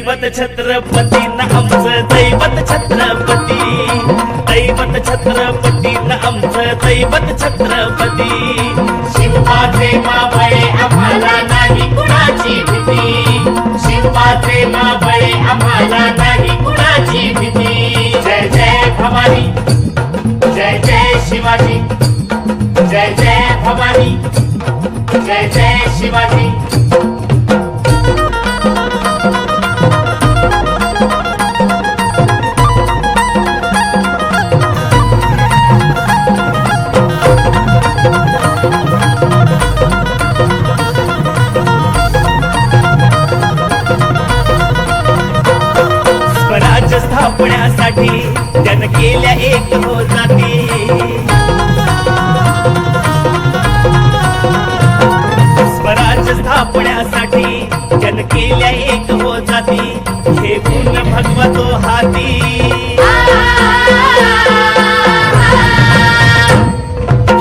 दैवत छत्रपती न आमचं दैवत छत्रपती, दैवत छत्रपती न आमचं दैवत छत्रपती. शिवाचे मावळे आम्हाला नाही कुणाची भीती, शिवाचे मावळे आम्हाला नाही कुणाची भीती. जय जय भवानी, जय जय शिवाजी, जय जय भवानी, जय जय शिवाजी. स्वराज्य स्थापण्यासाठी त्यानं केल्या एक हो जाती, स्वराज्य स्थापण्यासाठी त्यानं केल्या एक हो जाती. हे गुण भगवतो हाती,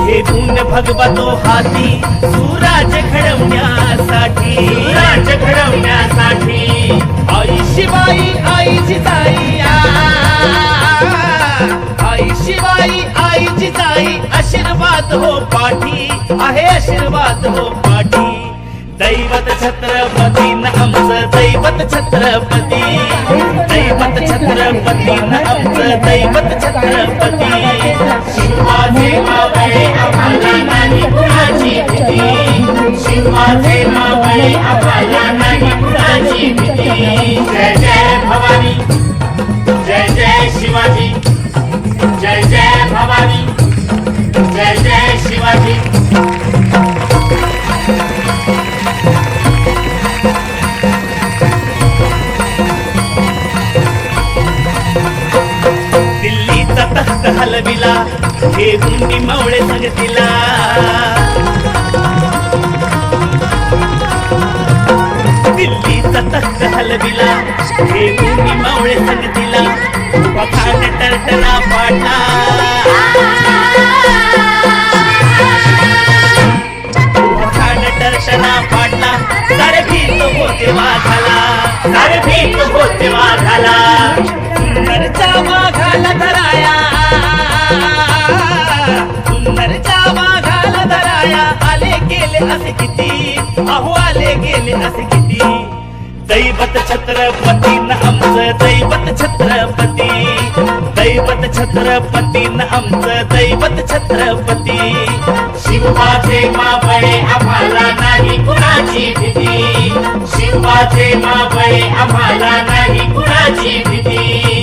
हे गुण भगवतो हाती. सुराज्य घडवण्यासाठी, राज्य घडवण्यासाठी आई शिवाई आई जिजाई, आई शिवाई आई जिजाई. आशीर्वाद हो पाठी आहे, आशीर्वाद हो पाठी. दैवत छत्रपती न आमचं दैवत छत्रपती, दैवत छत्रपती न आमचं दैवत छत्रपती. शिवाचे मावळे आम्हाला नाही कुणाची भीती, शिवाचे मावळे आम्हाला नाही कुणाची भीती. जय जय भवानी, जय जय शिवाजी, जय जय भवानी, जय जय शिवाजी. दिल्लीचा तख्त हलविला हे गुंडी मावळे संगतीला, दिल्लीचा तख्त हलविला हे गुंडी मावळे संगतीला. पखान टरटरा पाडला, पखान टरटरा पाडला. सारे भीत होते वाघाला, सारे भीत होते वाघाला. सुंदरच्या वाघाला धराया, सुंदरच्या वाघाला धराया. आले गेले असे किती, अहो आले गेले असे किती. दैवत छत्रपती न आमचं दैवत छत्रपती, दैवत छत्रपती न आमचं दैवत छत्रपती. शिवाचे मावळे आम्हाला नाही कुणाची भीती, शिवाचे मावळे आम्हाला नाही कुणाची भीती.